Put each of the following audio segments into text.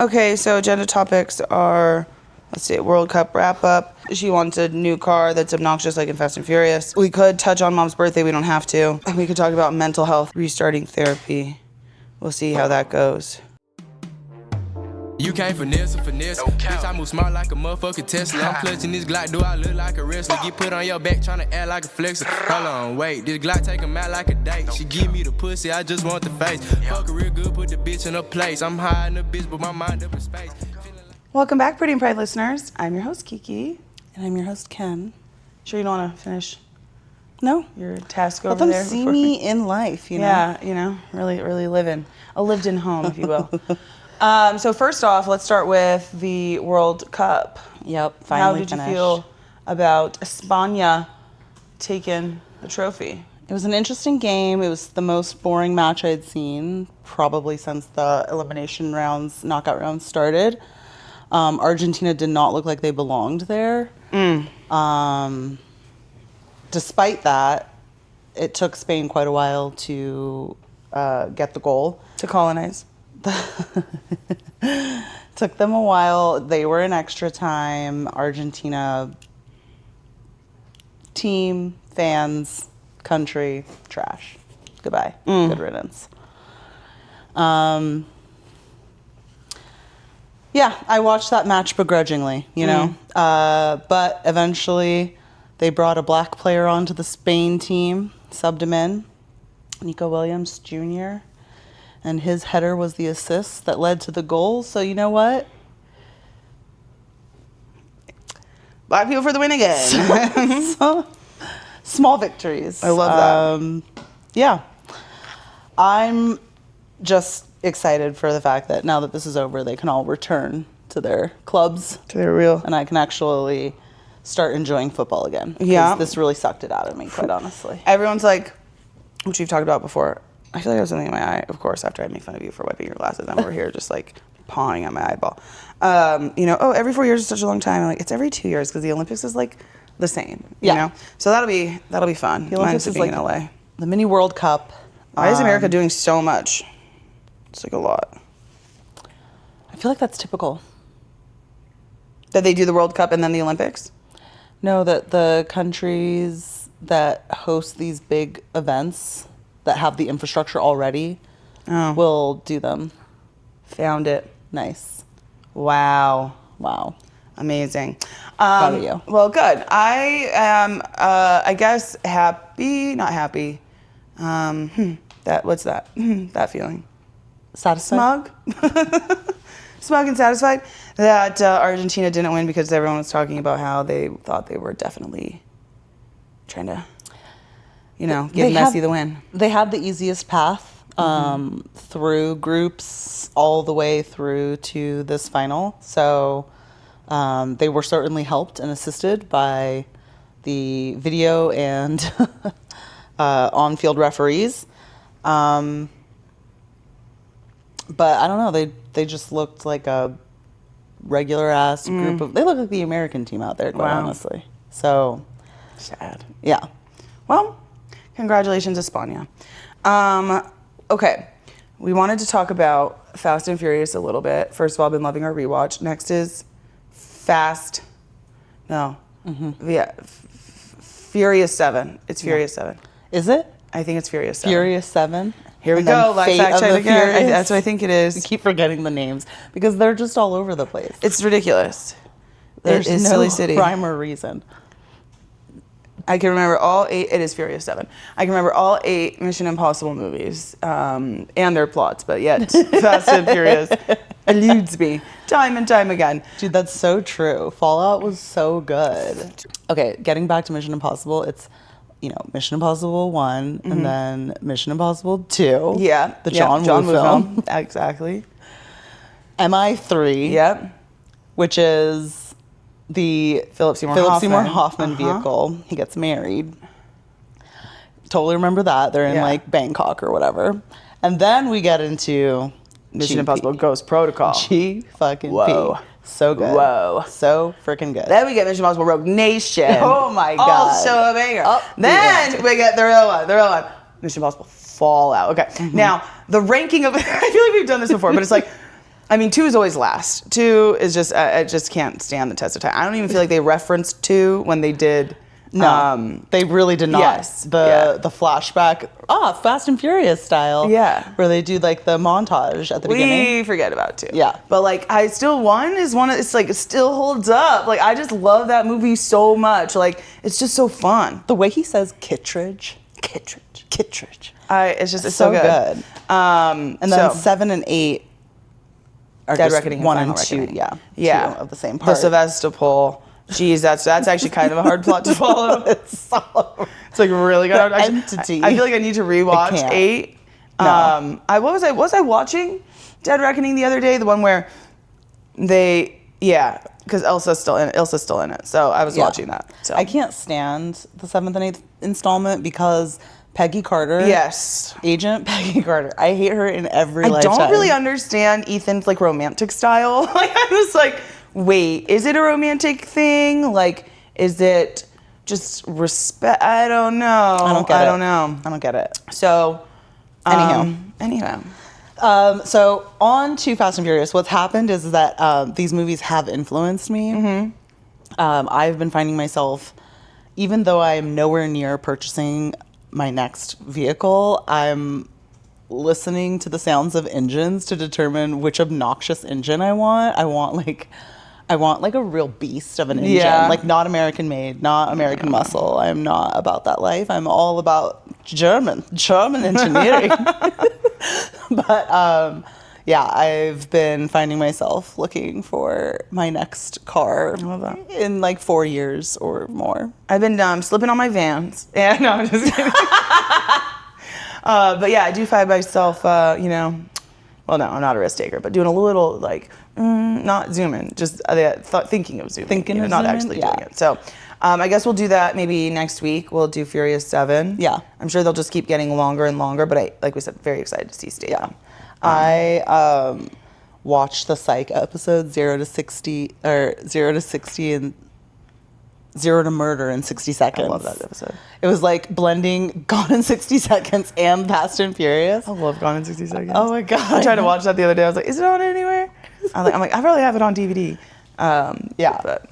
Okay, so agenda topics are, let's see, World Cup wrap-up. She wants a new car that's obnoxious like in Fast and Furious. We could touch on Mom's birthday, we don't have to. And we could talk about mental health, restarting therapy. We'll see how that goes. You can't finesse. Bitch, I move smart like a motherfucking Tesla. I'm clutching this Glock, do I look like a wrestler? Get put on your back, tryna act like a flexer. Hold on, wait, this Glock take 'em out like a date. She give me the pussy, I just want the face. Fuck her real good, put the bitch in her place. I'm high in the bitch, but my mind up in space. Welcome back, Pretty and Pride listeners. I'm your host, Kiki. And I'm your host, Ken. Sure you don't want to finish? No. Your task over Let them there? see me in life, you know? Yeah, you know, really living. A lived-in home, if you will. So first off, let's start with the World Cup. Yep, How finally did finished. you feel about España taking the trophy? It was an interesting game. It was the most boring match I'd seen probably since the elimination rounds, knockout rounds started. Argentina did not look like they belonged there. Despite that, it took Spain quite a while to get the goal. To colonize. Took them a while. They were in extra time. Argentina team, fans, country, trash. Goodbye. Good riddance. Yeah, I watched that match begrudgingly, you know. But eventually they brought a black player onto the Spain team, subbed him in, Nico Williams Jr., and his header was the assist that led to the goal. So you know what? Black people for the win again. So, small victories. I love that. Yeah. I'm just excited for the fact that now that this is over, they can all return to their clubs. To their real. And I can actually start enjoying football again. Yeah. This really sucked it out of me, quite honestly. Everyone's like, which we've talked about before, I feel like I have something in my eye, of course, after I make fun of you for wiping your glasses. I'm over here just like pawing at my eyeball. Every 4 years is such a long time. I'm like, it's every 2 years because the Olympics is like the same, you know? So that'll be fun. The Olympics is like in LA. The mini World Cup. Why is America doing so much? It's like a lot. I feel like that's typical. That they do the World Cup and then the Olympics? No, that the countries that host these big events that have the infrastructure already will do them. Found it. Nice. Wow. Amazing. Proud of you. Well, good. I am, I guess, happy, not happy. What's that? That feeling. Satisfied? Smug? Smug and satisfied that Argentina didn't win because everyone was talking about how they thought they were definitely trying to, give Messi the win. They had the easiest path through groups all the way through to this final. So they were certainly helped and assisted by the video and on-field referees. But I don't know, they just looked like a regular-ass group of... They look like the American team out there, quite honestly. So... Sad. Yeah. Well, congratulations, España. Okay, we wanted to talk about Fast and Furious a little bit. First of all, I've been loving our rewatch. Next is Furious 7. It's Furious 7. Is it? I think it's Furious 7. Furious 7? Here we And then go. Like, Fate fact of check the again. Furious? That's what I think it is. I keep forgetting the names because they're just all over the place. It's ridiculous. There's It's no Silly City. rhyme or reason. I can remember all 8. It is Furious 7. I can remember all 8 Mission Impossible movies and their plots, but yet Fast and Furious eludes me time and time again. Dude, that's so true. Fallout was so good. Okay, getting back to Mission Impossible, it's, Mission Impossible 1 and then Mission Impossible 2. Yeah. The John Woo film. Exactly. MI3. Yep. Which is the Philip Seymour Hoffman vehicle. He gets married. Totally remember that. They're in like Bangkok or whatever. And then we get into Mission Impossible Ghost Protocol. Whoa. So good. Whoa. So freaking good. Then we get Mission Impossible Rogue Nation. Oh my God. Also a banger. Then we get the real one. Mission Impossible Fallout. Okay. Now, the ranking of... I feel like we've done this before, but it's like... I mean, 2 is always last. 2 is just, I just can't stand the test of time. I don't even feel like they referenced 2 when they did. No, they really did not. Yes. The flashback, Fast and Furious style. Yeah. Where they do like the montage at the beginning. We forget about 2. Yeah. But like, one is one of, it's like, it still holds up. Like, I just love that movie so much. Like, it's just so fun. The way he says Kittredge. It's so good. And then 7 and 8 are Dead just Reckoning and 1 Final and 2. Reckoning. Yeah. 2 of the same part. The Sevastopol. Geez, that's actually kind of a hard plot to follow. It's like really good. Entity. I feel like I need to rewatch can't. 8. No. Was I watching Dead Reckoning the other day? The one where because Ilsa's still in it. So I was watching that. So I can't stand the 7th and 8th installment because Peggy Carter. Yes. Agent Peggy Carter. I hate her in every I lifetime. don't really understand Ethan's like romantic style. Like I was like, wait, is it a romantic thing? Like, is it just respect? I don't know. I don't get it. So, anyhow. So on to Fast and Furious, what's happened is that these movies have influenced me. Mm-hmm. I've been finding myself, even though I am nowhere near purchasing my next vehicle, I'm listening to the sounds of engines to determine which obnoxious engine I want. I want like a real beast of an engine, like not American made, not American muscle. I'm not about that life. I'm all about German engineering. But I've been finding myself looking for my next car in like 4 years or more. I've been slipping on my Vans. Yeah, no, I'm just kidding. But yeah, I do find myself, well, no, I'm not a risk taker, but doing a little like, not zooming, just thinking of zooming, not actually doing it. So I guess we'll do that maybe next week. We'll do Furious 7. Yeah. I'm sure they'll just keep getting longer and longer, but like we said, very excited to see Statham. I watched the Psych episode 0 to 60 and 0 to Murder in 60 seconds. I love that episode. It was like blending Gone in 60 Seconds and Fast and Furious. I love Gone in 60 Seconds. Oh my God. I tried to watch that the other day. I was like, is it on anywhere? I'm like, I probably have it on DVD. But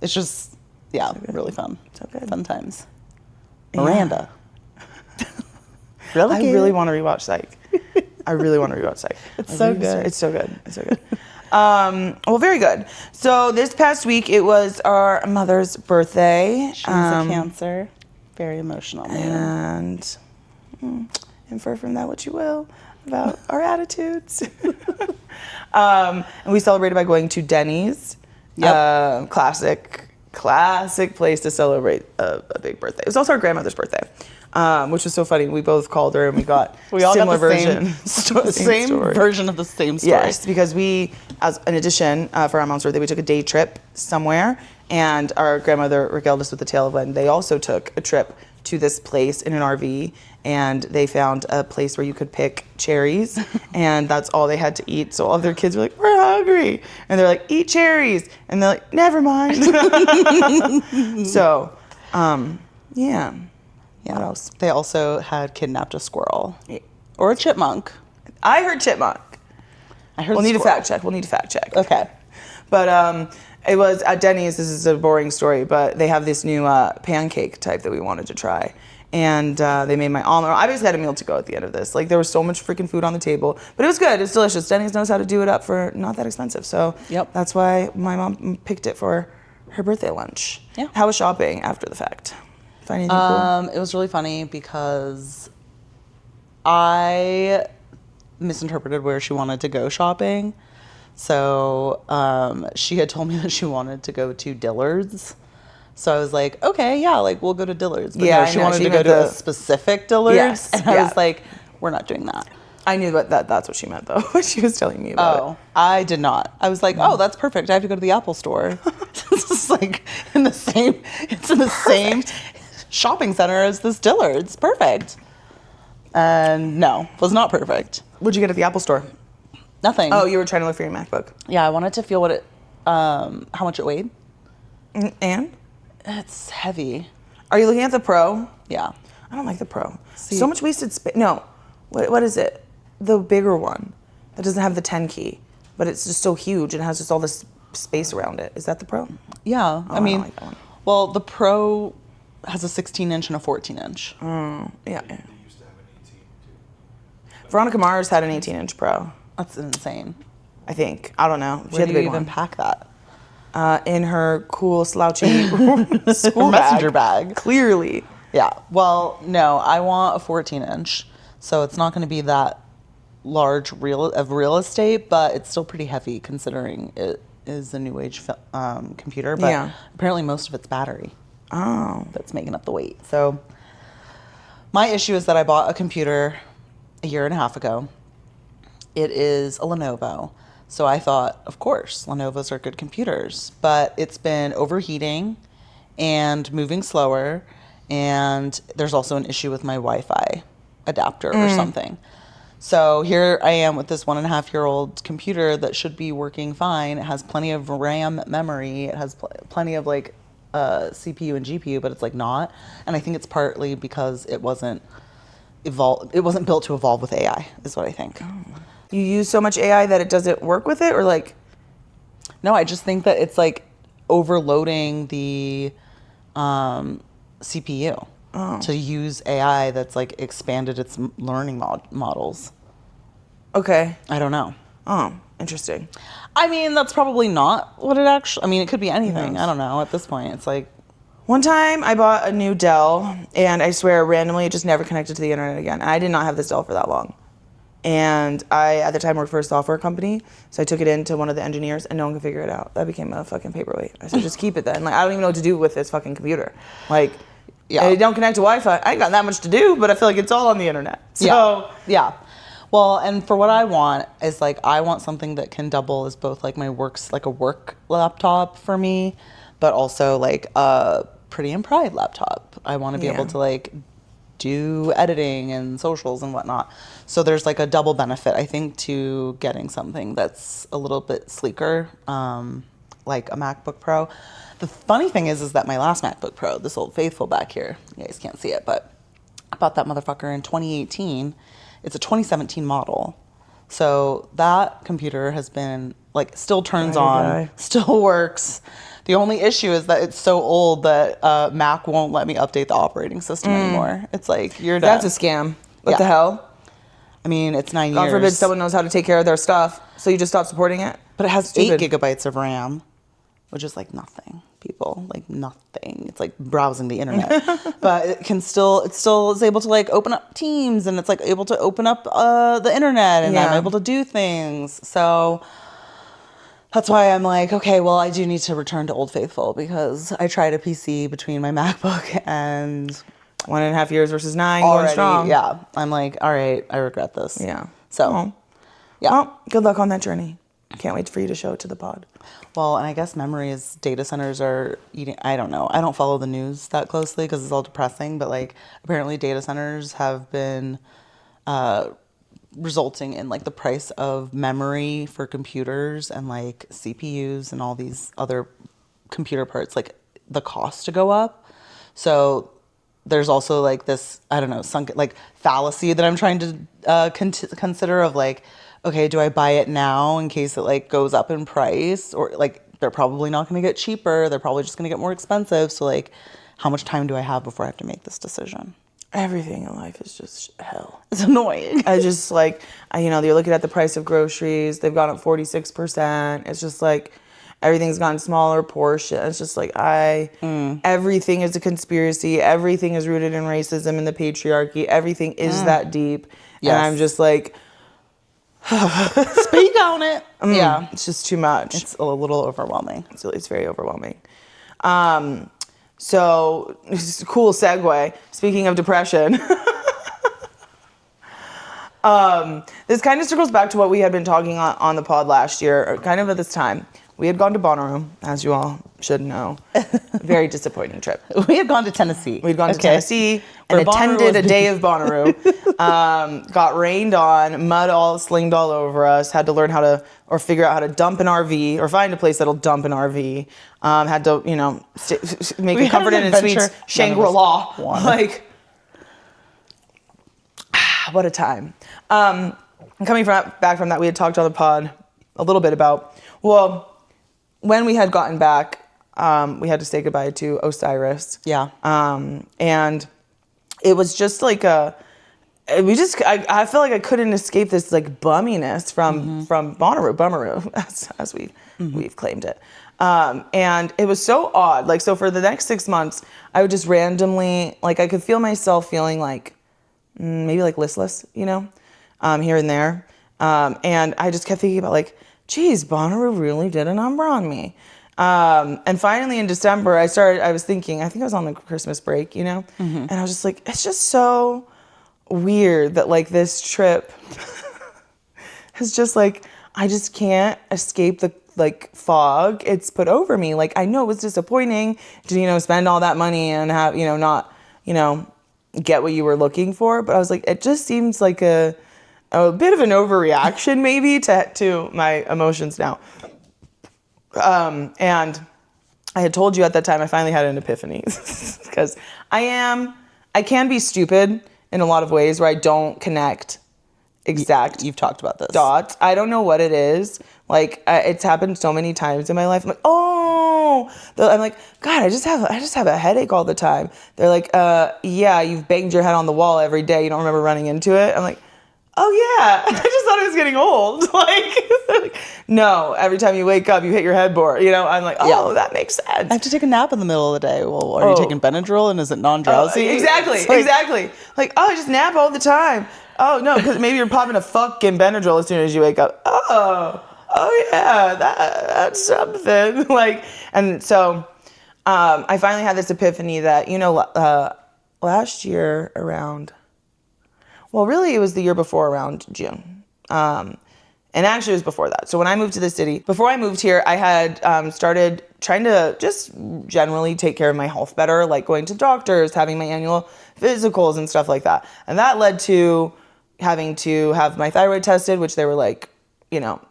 it's just, really fun. So good. Fun times. Yeah. Miranda. I really want to rewatch Psych. It's so good. It's so good. Well, very good. So this past week, it was our mother's birthday. She's a Cancer. Very emotional. And infer from that what you will about our attitudes. And we celebrated by going to Denny's. Yep. Classic place to celebrate a big birthday. It was also our grandmother's birthday. Which was so funny. We both called her and we all similar got the same version of the same story. Yes, because we, as an addition for our mom's birthday, we took a day trip somewhere, and our grandmother regaled us with the tale of when they also took a trip to this place in an RV, and they found a place where you could pick cherries, and that's all they had to eat. So all of their kids were like, "We're hungry," and they're like, "Eat cherries," and they're like, "Never mind." So, yeah. Yeah. What else? They also had kidnapped a squirrel. Or a chipmunk. I heard chipmunk. I heard We'll need to squirrel. fact check. Okay. But it was at Denny's. This is a boring story, but they have this new pancake type that we wanted to try. And they made my almond. I basically had a meal to go at the end of this. Like, there was so much freaking food on the table. But it was good. It's delicious. Denny's knows how to do it up for not that expensive. So that's why my mom picked it for her birthday lunch. Yeah. How was shopping after the fact? Find anything cool? It was really funny because I misinterpreted where she wanted to go shopping. So she had told me that she wanted to go to Dillard's. So I was like, okay, yeah, like we'll go to Dillard's. But no, she wanted to go to a specific Dillard's. Yes, and I was like, we're not doing that. I knew that's what she meant, though, when she was telling me about it. Oh, I did not. I was like, oh, that's perfect. I have to go to the Apple store. It's like in the same shopping center as this Dillard's. Perfect. And no, was not perfect. What'd you get at the Apple store? Nothing. Oh, you were trying to look for your MacBook. Yeah, I wanted to feel how much it weighed. And? It's heavy. Are you looking at the Pro? Yeah. I don't like the Pro. See. So much wasted space. No. What is it? The bigger one. that doesn't have the 10 key, but it's just so huge and has just all this space around it. Is that the Pro? Yeah, Oh, I mean, don't like that one. well, the Pro has a 16-inch and a 14-inch. Yeah. Veronica Mars had an 18-inch Pro. That's insane. I think. I don't know. She Where had do the you big even one. pack that? In her cool slouchy school Messenger bag. Clearly. Yeah. Well, no, I want a 14-inch, so it's not going to be that large real estate, but it's still pretty heavy considering it is a new age computer. But apparently most of it's battery. Oh. That's making up the weight. So my issue is that I bought a computer a year and a half ago. It is a Lenovo. So I thought, of course, Lenovo's are good computers, but it's been overheating and moving slower. And there's also an issue with my Wi-Fi adapter or something. So here I am with this 1.5-year-old computer that should be working fine. It has plenty of RAM memory. It has plenty of like CPU and GPU, but it's like not. And I think it's partly because it wasn't built to evolve with AI, is what I think. You use so much AI that it doesn't work with it, or like? No, I just think that it's like overloading the CPU to use AI that's like expanded its learning models. Okay. I don't know. Oh, interesting. I mean, that's probably not what it actually... I mean, it could be anything. I don't know. At this point, it's like... One time I bought a new Dell, and I swear randomly it just never connected to the internet again. And I did not have this Dell for that long. And I, at the time, worked for a software company, so I took it in to one of the engineers, and no one could figure it out. That became a fucking paperweight. I said, just keep it then. Like, I don't even know what to do with this fucking computer. Like, it don't connect to Wi-Fi. I ain't got that much to do, but I feel like it's all on the internet. So, yeah. Well, and for what I want is like, I want something that can double as both like my works, like a work laptop for me, but also like a Pretty and Pride laptop. I want to be able to like do editing and socials and whatnot. So there's like a double benefit, I think, to getting something that's a little bit sleeker, like a MacBook Pro. The funny thing is that my last MacBook Pro, this old faithful back here, you guys can't see it, but I bought that motherfucker in 2018. It's a 2017 model. So that computer has been like, still turns on, still works. The only issue is that it's so old that Mac won't let me update the operating system anymore. It's like, you're done. that's a scam. What the hell? I mean, it's 9 years. God forbid someone knows how to take care of their stuff, so you just stop supporting it? But it has Stupid. 8 gigabytes of RAM, which is like nothing, people. Like nothing. It's like browsing the internet. But it still is able to like open up Teams, and it's like able to open up the internet, and I'm able to do things. So that's why I'm like, okay, well, I do need to return to Old Faithful, because I tried a PC between my MacBook and 1.5 years versus 9, already, going strong. yeah. I'm like, all right, I regret this. Yeah. So, yeah. Well, good luck on that journey. Can't wait for you to show it to the pod. Well, and I guess memories, data centers are eating, I don't know. I don't follow the news that closely because it's all depressing, but like apparently data centers have been resulting in like the price of memory for computers and like CPUs and all these other computer parts, like the cost to go up. So there's also like this, I don't know, sunk like fallacy that I'm trying to consider of like, okay, do I buy it now in case it like goes up in price, or like they're probably not going to get cheaper. They're probably just going to get more expensive. So like, how much time do I have before I have to make this decision? Everything in life is just hell. It's annoying. I just like, you're looking at the price of groceries. They've gone up 46%. It's just like, everything's gotten smaller portion. It's just like, everything is a conspiracy. Everything is rooted in racism and the patriarchy. Everything is that deep. Yes. And I'm just like, speak on it. Yeah. It's just too much. It's a little overwhelming. It's very overwhelming. So, it's a cool segue. Speaking of depression. This kind of circles back to what we had been talking on the pod last year, or kind of at this time. We had gone to Bonnaroo, as you all should know. Very disappointing trip. We had gone to Tennessee. We'd gone to Tennessee and attended a day of Bonnaroo. Got rained on, mud all slinged all over us. Had to learn how to, or figure out how to dump an RV, or find a place that'll dump an RV. Had to, make a Comfort Inn and Suites Shangri-La. Like, what a time. And coming back from that, we had talked on the pod a little bit about, well, when we had gotten back, we had to say goodbye to Osiris. Yeah. And it was just like I feel like I couldn't escape this like bumminess from Bummeroo, as we've claimed it. And it was so odd. Like, so for the next 6 months, I would just randomly, like, I could feel myself feeling like maybe like listless, you know, here and there. And I just kept thinking about like, geez, Bonnaroo really did a number on me. And finally in December, I was thinking, I think I was on the Christmas break, you know, and I was just like, it's just so weird that like this trip is just like, I just can't escape the like fog it's put over me. Like, I know it was disappointing to, you know, spend all that money and have, you know, not, you know, get what you were looking for. But I was like, it just seems like a bit of an overreaction maybe to my emotions now. And I had told you at that time, I finally had an epiphany because I can be stupid in a lot of ways where I don't connect You've talked about this. dots. I don't know what it is. Like, it's happened so many times in my life. I'm like, oh, I'm like, God, I just have a headache all the time. They're like, yeah, you've banged your head on the wall every day. You don't remember running into it. I'm like, oh yeah, I just thought I was getting old. Like, no, every time you wake up, you hit your headboard. You know, I'm like, oh, yeah, that makes sense. I have to take a nap in the middle of the day. Well, are you taking Benadryl and is it non-drowsy? Exactly. Like, oh, I just nap all the time. Oh no, because maybe you're popping a fucking Benadryl as soon as you wake up. Oh yeah, that's something. Like, and so I finally had this epiphany that, you know, last year around, well, really it was the year before around June. And actually it was before that. So when I moved to the city, before I moved here, I had started trying to just generally take care of my health better, like going to doctors, having my annual physicals and stuff like that. And that led to having to have my thyroid tested, which they were like, you know,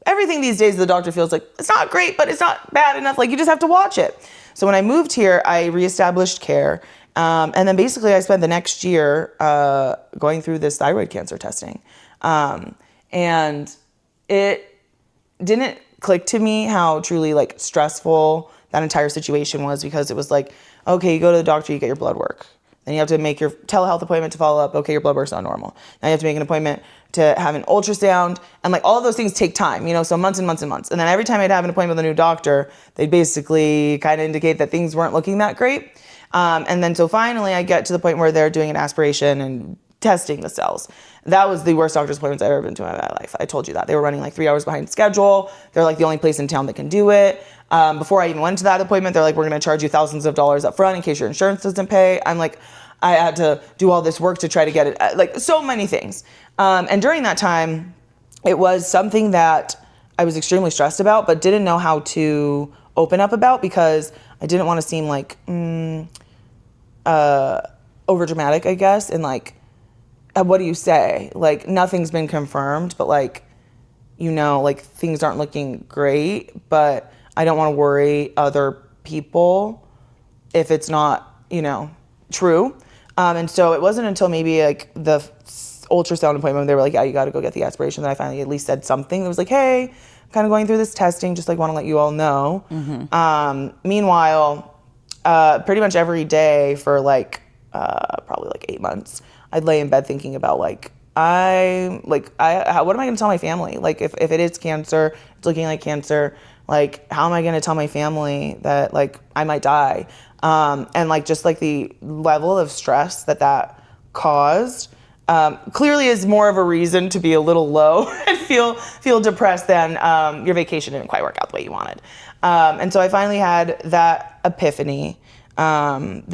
everything these days the doctor feels like it's not great, but it's not bad enough. Like, you just have to watch it. So when I moved here, I reestablished care. And then basically I spent the next year going through this thyroid cancer testing. And it didn't click to me how truly like stressful that entire situation was, because it was like, okay, you go to the doctor, you get your blood work. Then you have to make your telehealth appointment to follow up. Okay, your blood work's not normal. Now you have to make an appointment to have an ultrasound. And like all of those things take time, you know, so months and months and months. And then every time I'd have an appointment with a new doctor, they'd basically kind of indicate that things weren't looking that great. And then so finally I get to the point where they're doing an aspiration and testing the cells. That was the worst doctor's appointments I've ever been to in my life. I told you that. They were running like 3 hours behind schedule. They're like the only place in town that can do it. Before I even went to that appointment, they're like, we're going to charge you thousands of dollars up front in case your insurance doesn't pay. I'm like, I had to do all this work to try to get it, like so many things. And during that time, it was something that I was extremely stressed about, but didn't know how to open up about, because I didn't want to seem like over dramatic, I guess. And like, what do you say? Like, nothing's been confirmed, but like, you know, like things aren't looking great, but I don't want to worry other people if it's not, you know, true. And so it wasn't until maybe like the ultrasound appointment, they were like, yeah, you got to go get the aspiration, that I finally at least said something that was like, hey, I'm kind of going through this testing, just like want to let you all know. Meanwhile, pretty much every day for like probably like 8 months, I'd lay in bed thinking about like, what am I going to tell my family? Like, if it is cancer, it's looking like cancer, like, how am I going to tell my family that like I might die? And like, just like the level of stress that caused, clearly is more of a reason to be a little low and feel depressed than your vacation didn't quite work out the way you wanted. And so I finally had that epiphany. And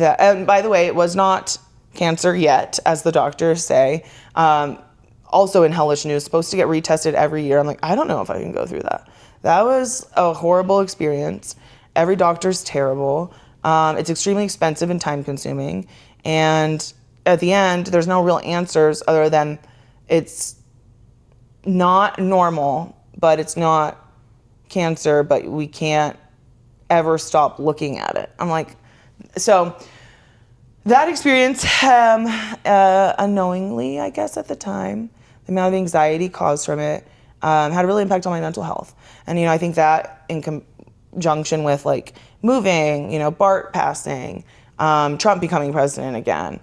by the way, it was not cancer yet, as the doctors say. Also in hellish news, supposed to get retested every year. I'm like, I don't know if I can go through that. That was a horrible experience. Every doctor's terrible. It's extremely expensive and time consuming. And at the end, there's no real answers other than it's not normal, but it's not cancer, but we can't ever stop looking at it. I'm like, so that experience, unknowingly, I guess at the time, the amount of anxiety caused from it had a real impact on my mental health. And, I think that in conjunction with like moving, Bart passing, Trump becoming president again,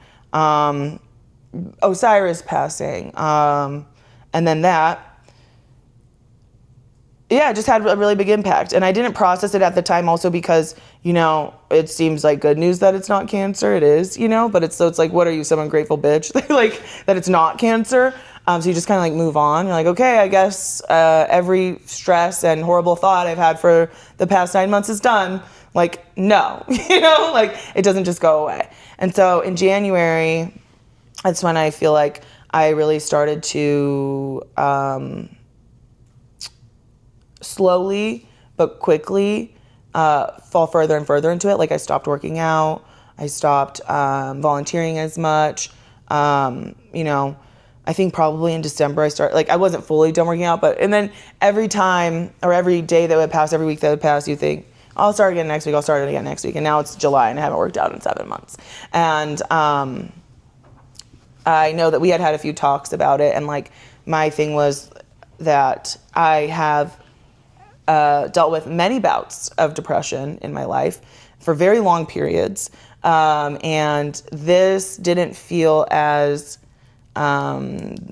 Osiris passing, and then that, yeah, it just had a really big impact. And I didn't process it at the time also because, it seems like good news that it's not cancer. It is, but it's like, what are you, some ungrateful bitch? Like that it's not cancer. So you just kind of like move on. You're like, okay, I guess every stress and horrible thought I've had for the past 9 months is done. Like, no, like it doesn't just go away. And so in January, that's when I feel like I really started to slowly but quickly fall further and further into it. Like I stopped working out. I stopped volunteering as much. I think probably in December I started, like I wasn't fully done working out, and then every time or every day that would pass, every week that would pass, you think, I'll start again next week, I'll start it again next week. And now it's July and I haven't worked out in 7 months. And I know that we had a few talks about it, and like my thing was that I have dealt with many bouts of depression in my life for very long periods. And this didn't feel as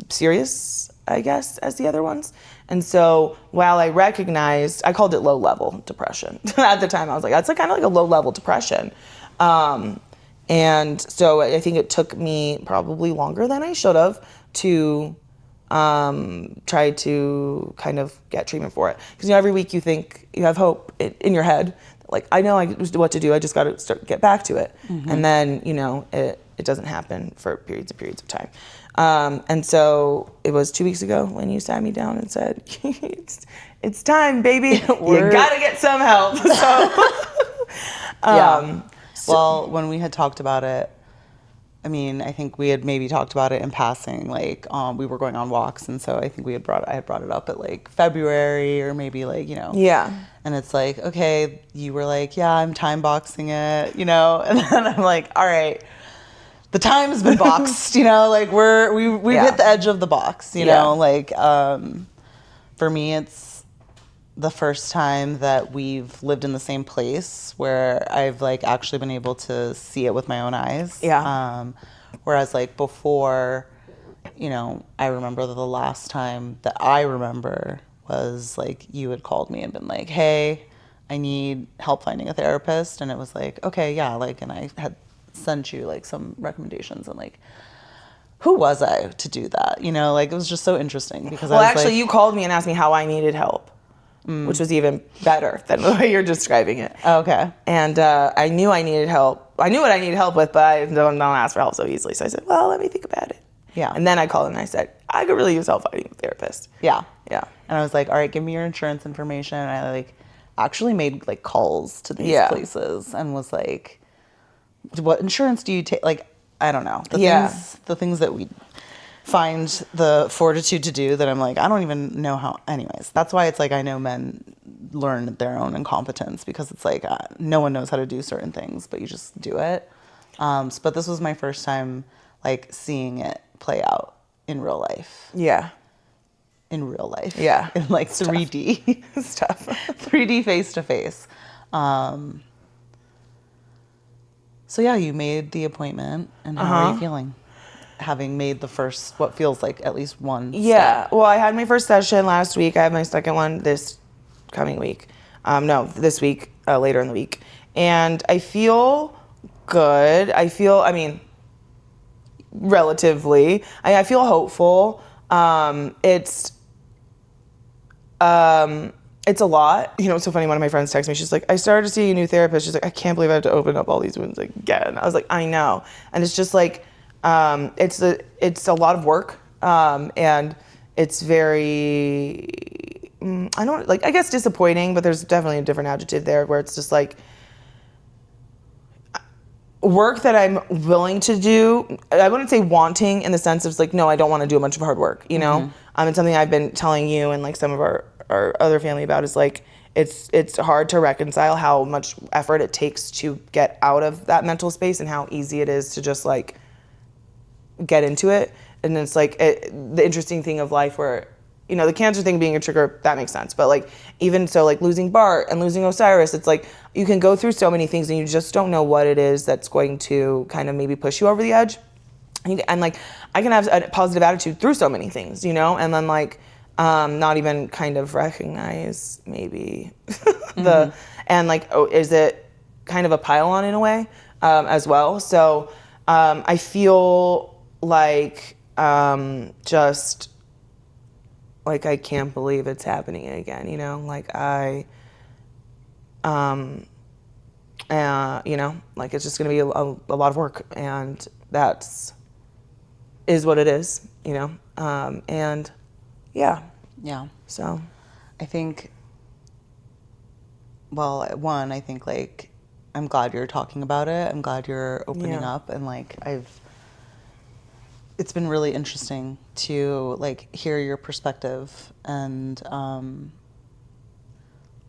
serious, I guess, as the other ones. And so while I recognized, I called it low-level depression. At the time, I was like, that's kind of like a low-level depression. And so I think it took me probably longer than I should have to try to kind of get treatment for it. Because every week you think you have hope in your head. Like, I know what to do. I just got to get back to it. Mm-hmm. And then, it doesn't happen for periods and periods of time. And so it was 2 weeks ago when you sat me down and said, it's time, baby. You got to get some help. So, well, when we had talked about it, I mean, I think we had maybe talked about it in passing, like we were going on walks, and so I think I had brought it up at like February or maybe like, Yeah. And it's like, okay, you were like, yeah, I'm time boxing it, and then I'm like, all right, the time has been boxed, like we've hit the edge of the box, know, like for me, it's the first time that we've lived in the same place where I've like actually been able to see it with my own eyes. Yeah. Whereas like before, I remember the last time that I remember was like you had called me and been like, hey, I need help finding a therapist. And it was like, okay, yeah, like, and I had sent you like some recommendations and like, who was I to do that? Like it was just so interesting because actually you called me and asked me how I needed help. Which was even better than the way you're describing it. Okay. And I knew I needed help. I knew what I needed help with, but I don't ask for help so easily. So I said, well, let me think about it. Yeah. And then I called and I said, I could really use help finding a therapist. Yeah. Yeah. And I was like, all right, give me your insurance information. And I like actually made like calls to these places and was like, what insurance do you take? Like, I don't know. The things that we find the fortitude to do that I'm like, I don't even know how. Anyways, that's why it's like I know men learn their own incompetence because it's like no one knows how to do certain things, but you just do it. But this was my first time like seeing it play out in real life. Yeah. In real life. Yeah. In like 3D. It's tough. 3D face to face. So yeah, you made the appointment, and how are you feeling? Having made the first, what feels like at least one step. Well, I had my first session last week. I have my second one this coming week. This week, later in the week. And I feel good. Relatively. I feel hopeful. It's a lot. It's so funny. One of my friends texted me. She's like, I started to see a new therapist. She's like, I can't believe I have to open up all these wounds again. I was like, I know. And it's just like, it's a lot of work, and it's very, I guess disappointing, but there's definitely a different adjective there where it's just like work that I'm willing to do. I wouldn't say wanting in the sense of like, no, I don't want to do a bunch of hard work, It's something I've been telling you and like some of our other family about is like, it's hard to reconcile how much effort it takes to get out of that mental space and how easy it is to just like get into it. and it's like the interesting thing of life where, you know, the cancer thing being a trigger, that makes sense. But like, even so, like losing Bart and losing Osiris, it's like you can go through so many things and you just don't know what it is that's going to kind of maybe push you over the edge. And like, I can have a positive attitude through so many things, you know, and then like, not even kind of recognize maybe and like, oh, is it kind of a pile on in a way as well? So I feel like just like I can't believe it's happening again, you know, like you know, like it's just gonna be a lot of work, and is what it is, you know, and yeah. So I think, well, one, I think like I'm glad you're talking about it. I'm glad you're opening up, and like it's been really interesting to like hear your perspective, and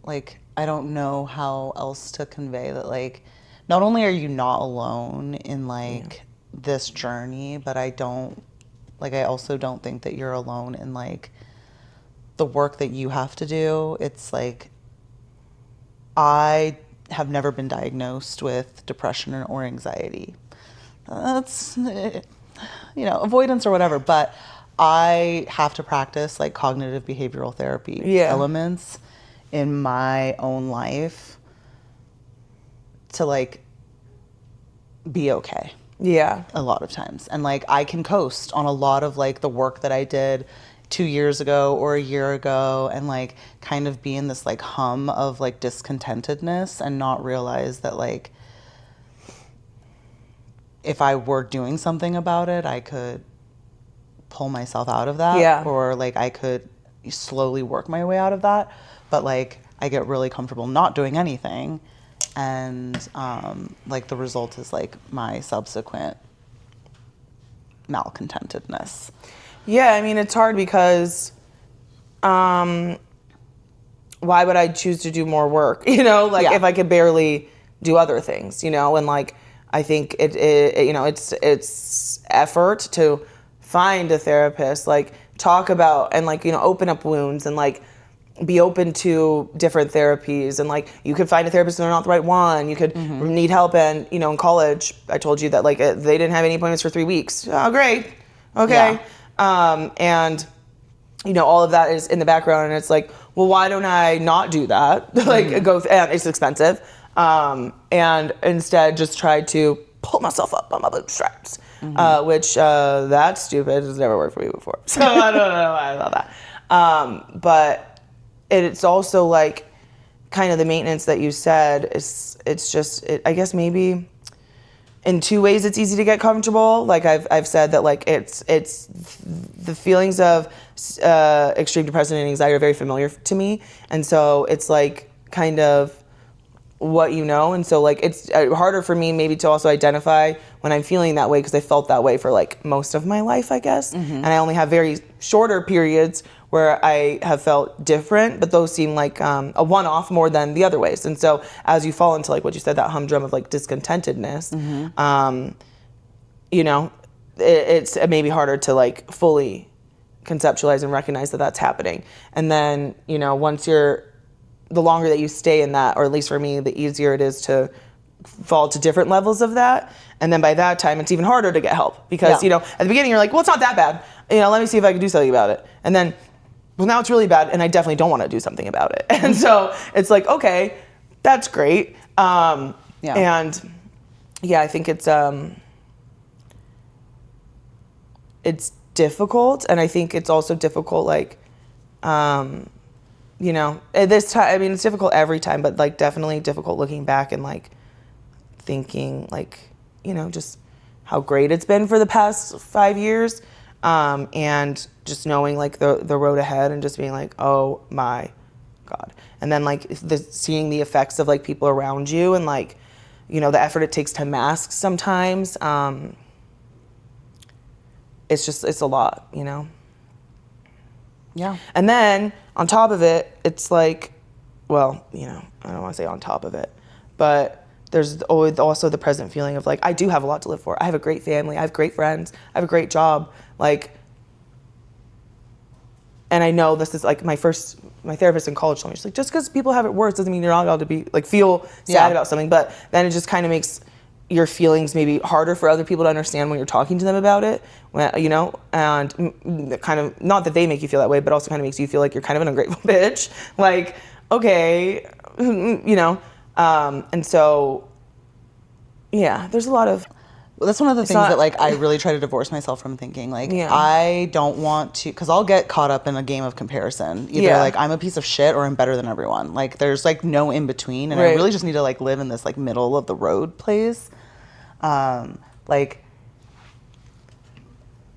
like I don't know how else to convey that, like not only are you not alone in like this journey, but I also don't think that you're alone in like the work that you have to do. It's like I have never been diagnosed with depression or anxiety. That's, you know, avoidance or whatever, but I have to practice like cognitive behavioral therapy elements in my own life to like be okay. Yeah. A lot of times. And like I can coast on a lot of like the work that I did 2 years ago or a year ago, and like kind of be in this like hum of like discontentedness and not realize that like if I were doing something about it, I could pull myself out of that. Yeah. Or like I could slowly work my way out of that. But like I get really comfortable not doing anything, and like the result is like my subsequent malcontentedness. Yeah, I mean, it's hard because why would I choose to do more work? You know, like if I could barely do other things, you know, and like I think it you know, it's effort to find a therapist, like talk about and like, you know, open up wounds and like be open to different therapies, and like you could find a therapist and they're not the right one. You could need help, and you know, in college I told you that like they didn't have any appointments for 3 weeks. Oh, great. Okay. And you know, all of that is in the background, and it's like, well, why don't I not do that? Like and it's expensive. And instead just try to pull myself up on my bootstraps, which that's stupid. It's never worked for me before. So I don't know why I thought that. But it's also like kind of the maintenance that you said it's just, I guess maybe in 2 ways it's easy to get comfortable. Like I've said that like it's the feelings of extreme depression and anxiety are very familiar to me, and so it's like kind of what you know, and so like it's harder for me maybe to also identify when I'm feeling that way, because I felt that way for like most of my life, I guess, and I only have very shorter periods where I have felt different, but those seem like a one-off more than the other ways. And so as you fall into like what you said, that humdrum of like discontentedness, you know, it's maybe harder to like fully conceptualize and recognize that that's happening. And then, you know, the longer that you stay in that, or at least for me, the easier it is to fall to different levels of that. And then by that time, it's even harder to get help, because, you know, at the beginning you're like, well, it's not that bad. You know, let me see if I can do something about it. And then, well, now it's really bad, and I definitely don't want to do something about it. And so it's like, okay, that's great. And yeah, I think it's difficult, and I think it's also difficult, like, you know, at this time, I mean, it's difficult every time, but like definitely difficult looking back and like thinking like, you know, just how great it's been for the past 5 years. And just knowing like the road ahead, and just being like, oh my God. And then like seeing the effects of like people around you, and like, you know, the effort it takes to mask sometimes. It's a lot, you know? Yeah. And then on top of it, it's like, well, you know, I don't want to say on top of it, but there's always also the present feeling of like, I do have a lot to live for. I have a great family. I have great friends. I have a great job. Like, and I know this is like my therapist in college told me, she's like, just because people have it worse doesn't mean you're not allowed to be like, feel sad about something. But then it just kind of makes your feelings maybe harder for other people to understand when you're talking to them about it, you know, and kind of, not that they make you feel that way, but also kind of makes you feel like you're kind of an ungrateful bitch. Like, okay, you know, and so, yeah, there's a lot of... Well, that's one of the things that, like, I really try to divorce myself from thinking. Like, I don't want to... Because I'll get caught up in a game of comparison. Either, like, I'm a piece of shit or I'm better than everyone. Like, there's, like, no in-between. And I really just need to, like, live in this, like, middle-of-the-road place. Like...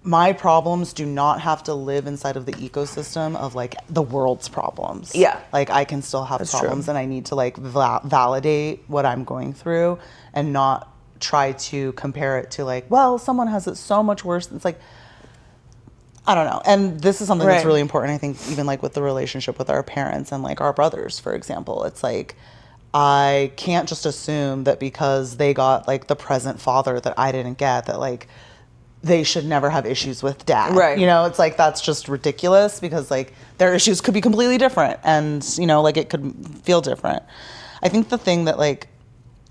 My problems do not have to live inside of the ecosystem of, like, the world's problems. Yeah. Like, I can still have problems, and I need to, like, validate what I'm going through and not try to compare it to, like, well, someone has it so much worse. It's like, I don't know. And this is something that's really important, I think, even, like, with the relationship with our parents and, like, our brothers, for example. It's like, I can't just assume that because they got, like, the present father that I didn't get, that, like, they should never have issues with dad. Right. You know, it's like, that's just ridiculous because, like, their issues could be completely different and, you know, like, it could feel different. I think the thing that, like,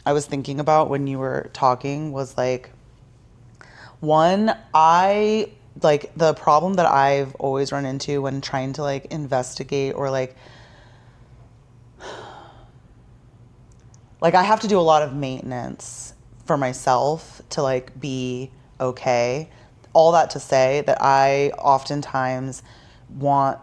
I was thinking about when you were talking was, like, one, like, the problem that I've always run into when trying to, like, investigate or, like, I have to do a lot of maintenance for myself to, like, be okay. All that to say that I oftentimes want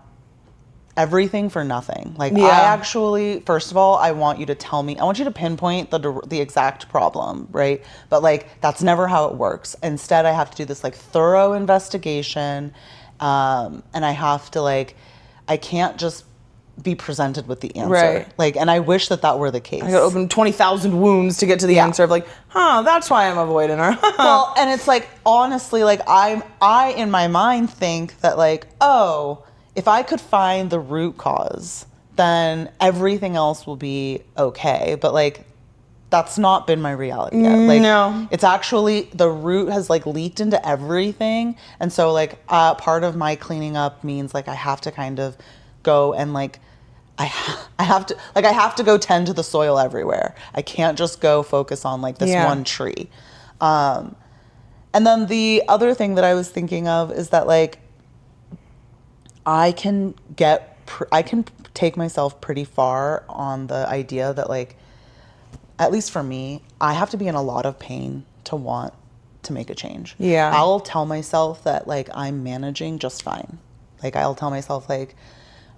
everything for nothing. Like, I actually, first of all, I want you to tell me, I want you to pinpoint the exact problem, right? But, like, that's never how it works. Instead, I have to do this, like, thorough investigation, and I have to, like, I can't just be presented with the answer. Right. Like, and I wish that were the case. I gotta open 20,000 wounds to get to the answer of, like, that's why I'm avoiding her. Well, and it's like, honestly, like, I in my mind think that, like, oh, if I could find the root cause, then everything else will be okay. But, like, that's not been my reality yet. Like, no. It's actually, the root has, like, leaked into everything. And so, like, part of my cleaning up means, like, I have to kind of go and, like, I have to go tend to the soil everywhere. I can't just go focus on, like, this one tree. And then the other thing that I was thinking of is that, like, I can take myself pretty far on the idea that, like, at least for me, I have to be in a lot of pain to want to make a change. Yeah. I'll tell myself that, like, I'm managing just fine. Like, I'll tell myself, like,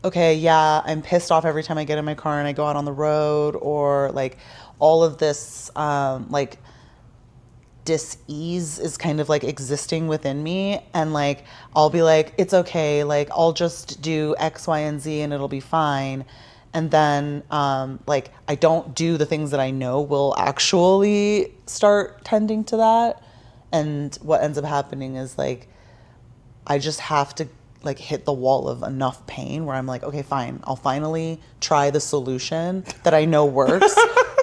okay, yeah, I'm pissed off every time I get in my car and I go out on the road, or, like, all of this, like, dis-ease is kind of, like, existing within me. And, like, I'll be like, it's okay. Like, I'll just do X, Y, and Z and it'll be fine. And then, like, I don't do the things that I know will actually start tending to that. And what ends up happening is, like, I just have to, like, hit the wall of enough pain where I'm like, okay, fine, I'll finally try the solution that I know works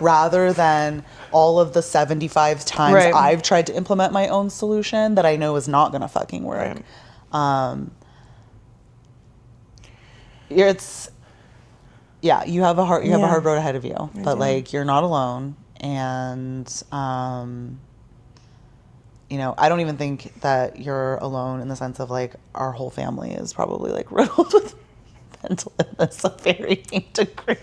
rather than all of the 75 times I've tried to implement my own solution that I know is not gonna fucking work. You have a hard road ahead of you, but like, you're not alone. And you know, I don't even think that you're alone in the sense of, like, our whole family is probably, like, riddled with mental illness of varying degrees.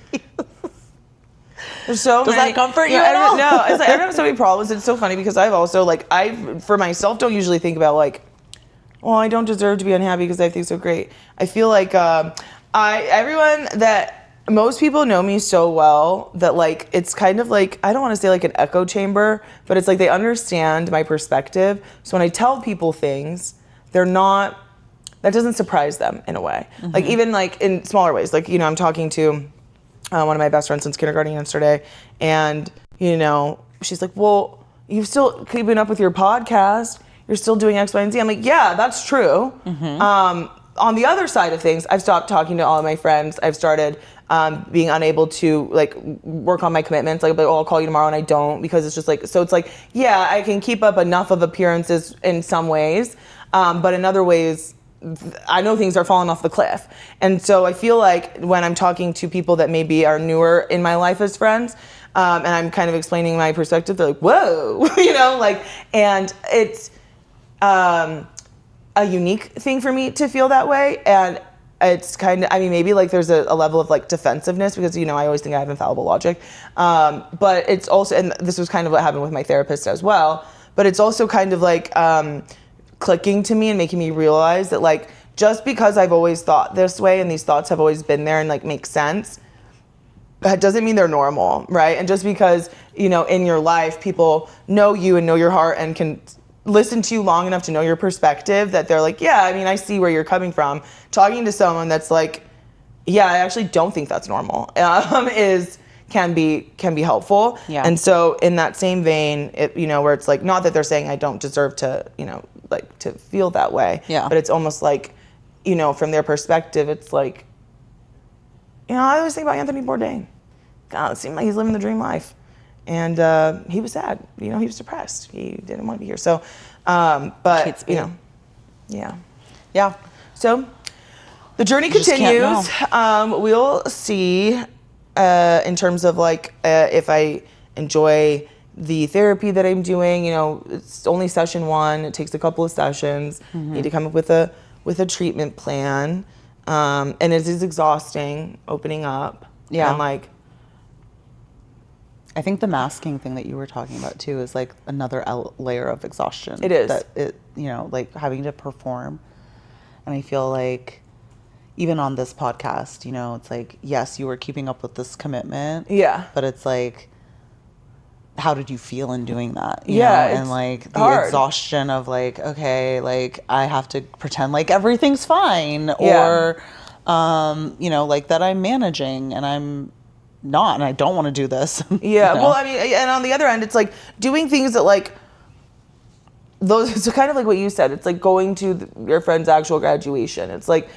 There's so Does many, that comfort you at all? No, it's like, I have so many problems. It's so funny because I've also, like, I for myself don't usually think about, like, well, I don't deserve to be unhappy because I have things so great. I feel like most people know me so well that, like, it's kind of like, I don't want to say like an echo chamber, but it's like they understand my perspective. So when I tell people things, that doesn't surprise them in a way. Mm-hmm. Like, even, like, in smaller ways. Like, you know, I'm talking to one of my best friends since kindergarten yesterday, and, you know, she's like, well, you've still keeping up with your podcast. You're still doing X, Y, and Z. I'm like, yeah, that's true. Mm-hmm. On the other side of things, I've stopped talking to all of my friends. I've started being unable to like work on my commitments. Like, oh, I'll call you tomorrow, and I don't, because it's just like, so it's like, yeah, I can keep up enough of appearances in some ways, but in other ways, I know things are falling off the cliff. And so I feel like when I'm talking to people that maybe are newer in my life as friends, and I'm kind of explaining my perspective, they're like, whoa, you know, like, and it's a unique thing for me to feel that way. And it's kind of, I mean, maybe like there's a level of like defensiveness because, you know, I always think I have infallible logic. But it's also, and this was kind of what happened with my therapist as well, but it's also kind of like, clicking to me and making me realize that like just because I've always thought this way and these thoughts have always been there and like make sense, that doesn't mean they're normal, right? And just because, you know, in your life people know you and know your heart and can listen to you long enough to know your perspective, that they're like, yeah, I mean, I see where you're coming from. Talking to someone that's like, yeah, I actually don't think that's normal, can be helpful. Yeah. And so in that same vein, it, you know, where it's like, not that they're saying I don't deserve to, you know, like to feel that way. Yeah. But it's almost like, you know, from their perspective, it's like, you know, I always think about Anthony Bourdain. God, it seemed like he's living the dream life. And he was sad, you know, he was depressed. He didn't want to be here. So, but, you know, yeah. Yeah. So the journey just can't continues. We'll see in terms of like if I enjoy the therapy that I'm doing. You know, it's only session 1. It takes a couple of sessions. Need to come up with a treatment plan. And it is exhausting opening up. Yeah. And like, I think the masking thing that you were talking about too is like another layer of exhaustion. It is. That it, you know, like having to perform. And I feel like even on this podcast, you know, it's like, yes, you were keeping up with this commitment. Yeah. But it's like, how did you feel in doing that? You Yeah, know? it's and like the hard. exhaustion of like, okay, like I have to pretend like everything's fine, Yeah. or, you know, like that I'm managing and I'm not, and I don't want to do this. Yeah, you know? well, I mean, and on the other end, it's like doing things that like, those, it's kind of like what you said. It's like going to your friend's actual graduation. It's like,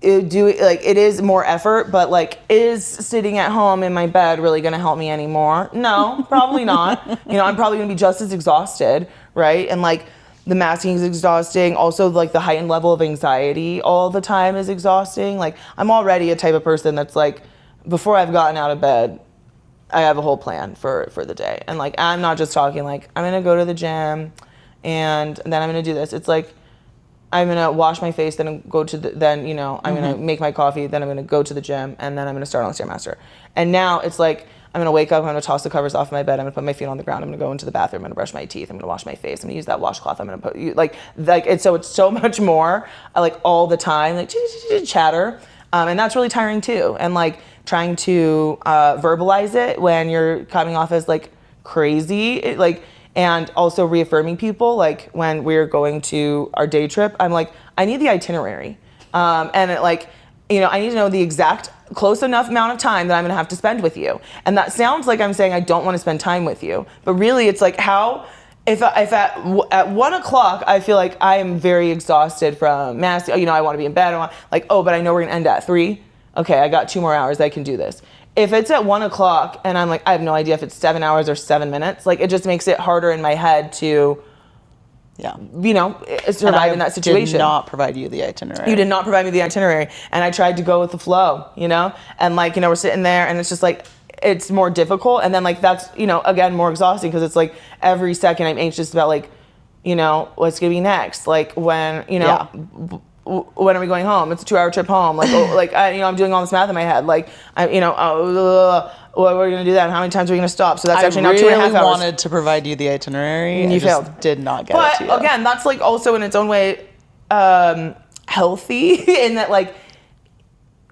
it is more effort, but like, is sitting at home in my bed really going to help me anymore? No, probably not. You know, I'm probably going to be just as exhausted, right? And like, the masking is exhausting. Also, like the heightened level of anxiety all the time is exhausting. Like, I'm already a type of person that's like, before I've gotten out of bed, I have a whole plan for the day. And like, I'm not just talking like, I'm going to go to the gym and then I'm going to do this. It's like, I'm going to wash my face, then go to then, you know, I'm going to make my coffee, then I'm going to go to the gym, and then I'm going to start on the Stairmaster. And now it's like, I'm going to wake up, I'm going to toss the covers off my bed, I'm going to put my feet on the ground, I'm going to go into the bathroom, I'm going to brush my teeth, I'm going to wash my face, I'm going to use that washcloth, I'm going to put, like it's so much more, like all the time, like chatter. And that's really tiring too. And like trying to verbalize it when you're coming off as like crazy, and also reaffirming people, like when we're going to our day trip, I'm like, I need the itinerary. And it, like, you know, I need to know the exact close enough amount of time that I'm gonna have to spend with you. And that sounds like I'm saying I don't wanna spend time with you. But really it's like how, if at 1 o'clock, I feel like I am very exhausted from mass, you know, I wanna be in bed, but I know we're gonna end at 3. Okay, I got 2 more hours, I can do this. If it's at 1 o'clock and I'm like, I have no idea if it's 7 hours or 7 minutes, like it just makes it harder in my head to, you know, survive in that situation. Did not provide you the itinerary. You did not provide me the itinerary. And I tried to go with the flow, you know? And like, you know, we're sitting there and it's just like, it's more difficult. And then like, that's, you know, again, more exhausting because it's like every second I'm anxious about like, you know, what's gonna be next? Like when, you know, when are we going home? It's a 2-hour trip home. Like, I'm doing all this math in my head. Like, what are we gonna do that? And how many times are we gonna stop? So that's actually now 2.5 hours. I wanted to provide you the itinerary. And you failed. Did not get but it to you. Again, that's like also in its own way healthy in that like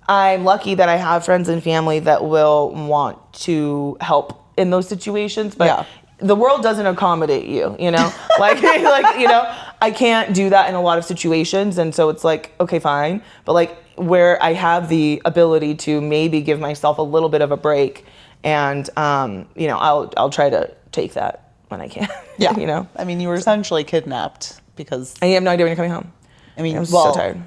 I'm lucky that I have friends and family that will want to help in those situations. But the world doesn't accommodate you, you know? like, you know, I can't do that in a lot of situations. And so it's like, okay, fine. But like where I have the ability to maybe give myself a little bit of a break and, you know, I'll try to take that when I can. Yeah. You know? I mean, you were essentially kidnapped because... And you have no idea when you're coming home. I mean, I'm so tired.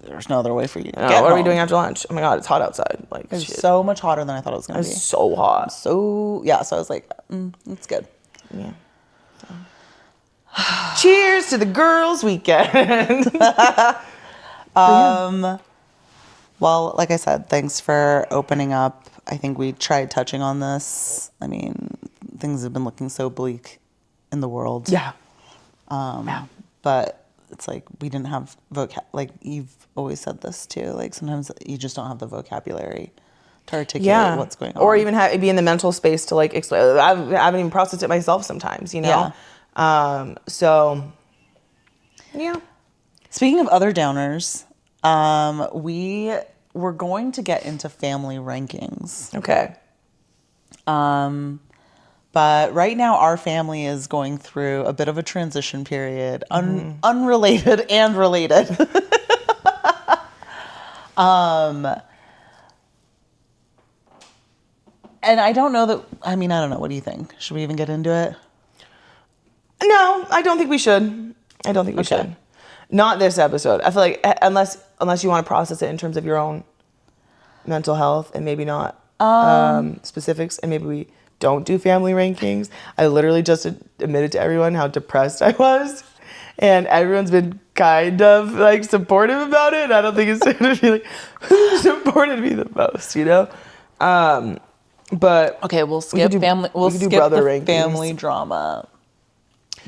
there's no other way for you to No, get what are we home. doing after lunch? Oh my God, it's hot outside. Like, It's shit. so much hotter than I thought it was going to be. It's so hot. So I was like, that's good. Yeah. Cheers to the girls' weekend. Well, like I said, thanks for opening up. I think we tried touching on this. I mean, things have been looking so bleak in the world. Yeah. But it's like we didn't have like you've always said this too. Like sometimes you just don't have the vocabulary to articulate what's going on, or even be in the mental space to like explain. I haven't even processed it myself sometimes, you know. Yeah. So yeah. Speaking of other downers, we were going to get into family rankings. Okay. But right now our family is going through a bit of a transition period, unrelated and related. And I don't know. I don't know. What do you think? Should we even get into it? No, I don't think we should. I don't think we should. Not this episode. I feel like unless you want to process it in terms of your own mental health and maybe not specifics, and maybe we don't do family rankings. I literally just admitted to everyone how depressed I was, and everyone's been kind of like supportive about it. I don't think it's going to be like who supported me the most, you know? But Okay, we'll skip family. We'll skip brother the rankings. family drama.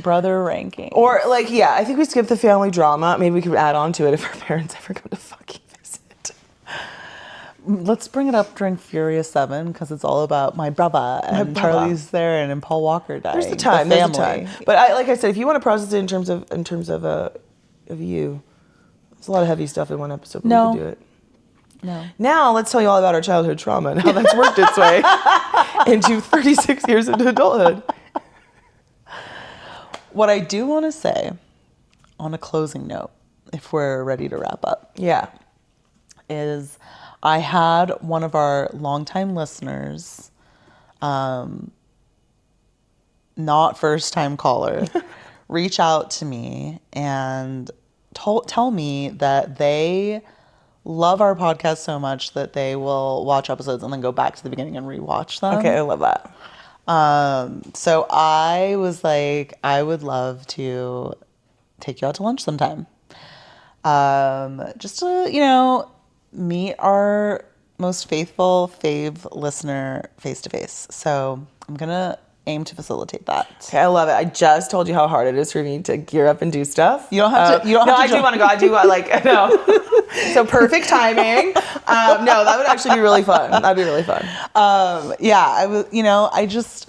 Brother ranking. Or like, yeah, I think we skip the family drama. Maybe we could add on to it if our parents ever come to fucking visit. Let's bring it up during Furious 7 because it's all about my brother and Charlie's there and Paul Walker dying. There's the time. There's the time. But like I said, if you want to process it in terms of you, there's a lot of heavy stuff in one episode. But No. we could do it. No. Now let's tell you all about our childhood trauma and how that's worked its way into 36 years into adulthood. What I do want to say on a closing note, if we're ready to wrap up, Yeah. is I had one of our longtime listeners, not first time caller, reach out to me and tell me that they love our podcast so much that they will watch episodes and then go back to the beginning and rewatch them. Okay, I love that. So I was like, I would love to take you out to lunch sometime. Just to, meet our most faithful fave listener face to face. So I'm going to aim to facilitate that. Okay, I love it. I just told you how hard it is for me to gear up and do stuff. You don't have to. No, I do want to go. I do like no. So perfect timing. No, that would actually be really fun. That'd be really fun. Yeah, I was.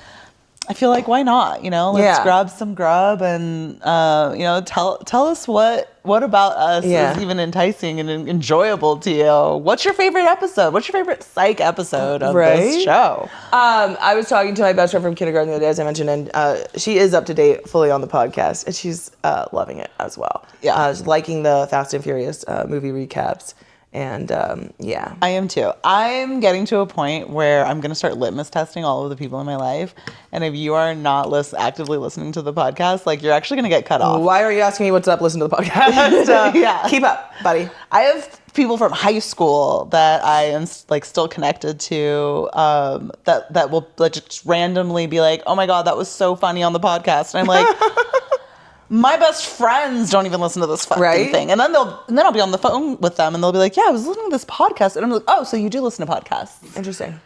I feel like why not? Let's grab some grub and tell us what about us is even enticing and enjoyable to you. What's your favorite episode? What's your favorite psych episode of this show? I was talking to my best friend from kindergarten the other day, as I mentioned, and she is up to date fully on the podcast, and she's loving it as well. Yeah, she's liking the Fast and Furious movie recaps. And yeah. I am too. I'm getting to a point where I'm going to start litmus testing all of the people in my life. And if you are not actively listening to the podcast, like you're actually going to get cut off. Why are you asking me what's up? Listen to the podcast. Yeah. Keep up, buddy. I have people from high school that I am like still connected to that will like, just randomly be like, oh my God, that was so funny on the podcast. And I'm like... My best friends don't even listen to this fucking thing. And then I'll be on the phone with them and they'll be like, yeah, I was listening to this podcast. And I'm like, oh, so you do listen to podcasts. Interesting.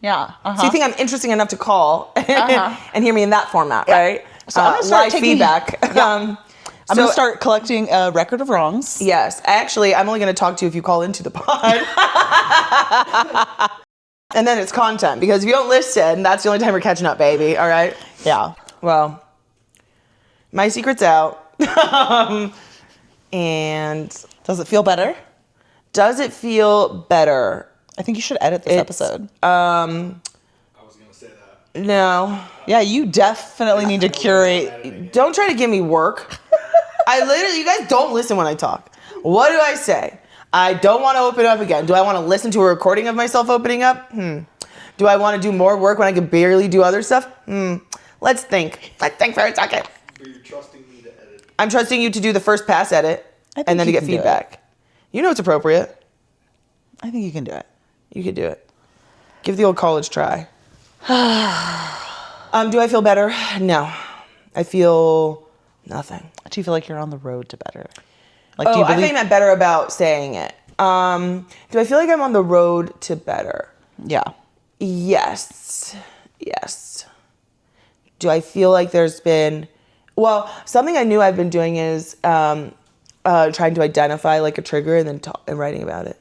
Yeah. So you think I'm interesting enough to call and hear me in that format, right? So I'm going to start live taking feedback. I'm going to start collecting a record of wrongs. Yes. Actually, I'm only going to talk to you if you call into the pod. And then it's content. Because if you don't listen, that's the only time we're catching up, baby. All right? Yeah. Well... My secret's out. And does it feel better? Does it feel better? I think you should edit this episode. I was going to say that. No. Yeah, you definitely need to curate. Don't try to give me work. You guys don't listen when I talk. What do I say? I don't want to open up again. Do I want to listen to a recording of myself opening up? Do I want to do more work when I can barely do other stuff? Let's think. Let's think for a second. But you're trusting me to edit. I'm trusting you to do the first pass edit and then to get feedback. You know it's appropriate. I think you can do it. You could do it. Give the old college try. Do I feel better? No. I feel nothing. Do you feel like you're on the road to better? Like, Oh, do you I believe? think that better about saying it. Do I feel like I'm on the road to better? Yeah. Yes. Yes. Do I feel like there's been... Well, something I knew I've been doing is trying to identify like a trigger and then and writing about it.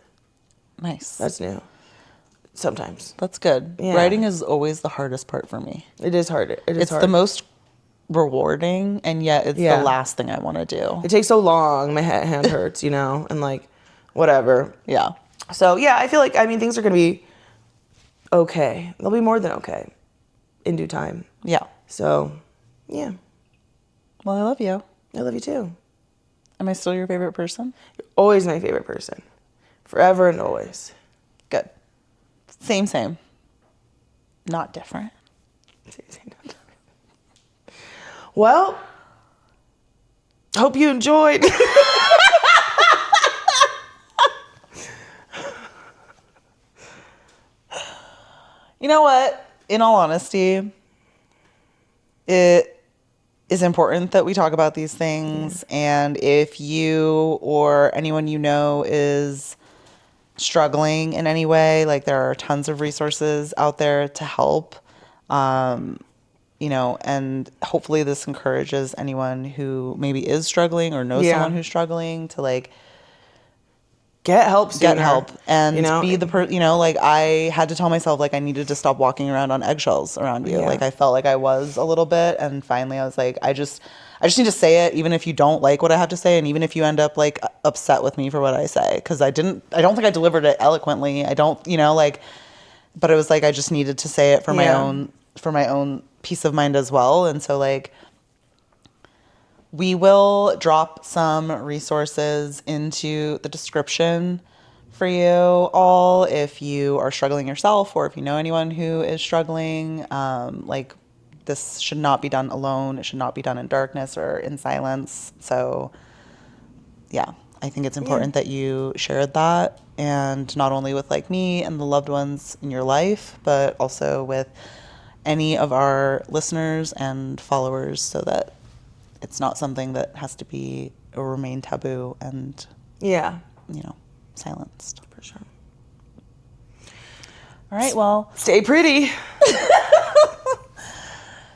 Nice. That's new. Sometimes. That's good. Yeah. Writing is always the hardest part for me. It is hard. It's hard. the most rewarding, and yet it's Yeah. the last thing I want to do. It takes so long. My hand hurts, and like, whatever. Yeah. So, yeah, I feel like, things are going to be okay. They'll be more than okay in due time. Yeah. So, yeah. Well, I love you. I love you too. Am I still your favorite person? You're always my favorite person. Forever and always. Good. Same. Not different. Well, hope you enjoyed. You know what? In all honesty, it is important that we talk about these things. And if you or anyone you know is struggling in any way, like there are tons of resources out there to help. And hopefully this encourages anyone who maybe is struggling or knows someone who's struggling to like get help sooner. Get help and be the like I had to tell myself like I needed to stop walking around on eggshells around you. Yeah. Like I felt like I was a little bit, and finally I was like I just need to say it, even if you don't like what I have to say, and even if you end up like upset with me for what I say, because I don't think I delivered it eloquently. I don't, but it was like I just needed to say it for my own peace of mind as well. And so like we will drop some resources into the description for you all if you are struggling yourself, or if you know anyone who is struggling. Like this should not be done alone. It should not be done in darkness or in silence. So yeah, I think it's important that you shared that, and not only with like me and the loved ones in your life, but also with any of our listeners and followers, so that it's not something that has to be or remain taboo and silenced. For sure. All right, well, Stay pretty.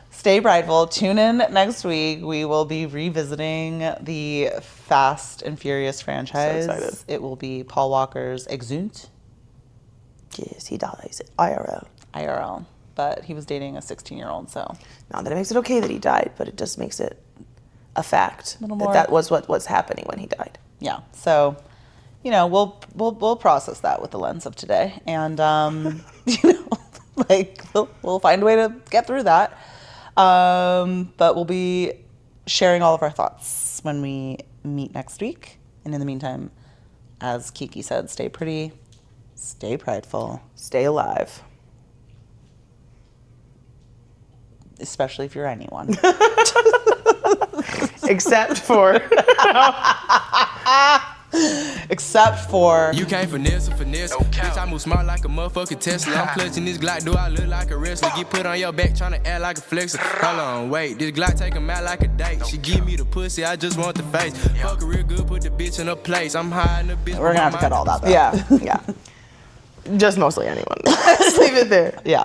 stay prideful. Tune in next week. We will be revisiting the Fast and Furious franchise. So excited. It will be Paul Walker's Exunt. Yes, he dies. IRL. But he was dating a 16-year-old, so. Not that it makes it okay that he died, but it just makes it a fact Little more. that was what was happening when he died. Yeah. So, we'll process that with the lens of today, and we'll find a way to get through that. But we'll be sharing all of our thoughts when we meet next week. And in the meantime, as Kiki said, stay pretty, stay prideful, Stay alive. especially if you're anyone. Except for... Except for... You can't finesse. Bitch, I move smart like a motherfucking Tesla. I'm clutching this Glock, do I look like a wrestler? Get put on your back, tryna act like a flexer. Hold on, wait, this Glock take 'em out like a date. She give me the pussy, I just want the face. Fuck her real good, put the bitch in her place. I'm high in the bitch. We're gonna have to cut all that, though. Yeah. Just mostly anyone. Just leave it there. Yeah.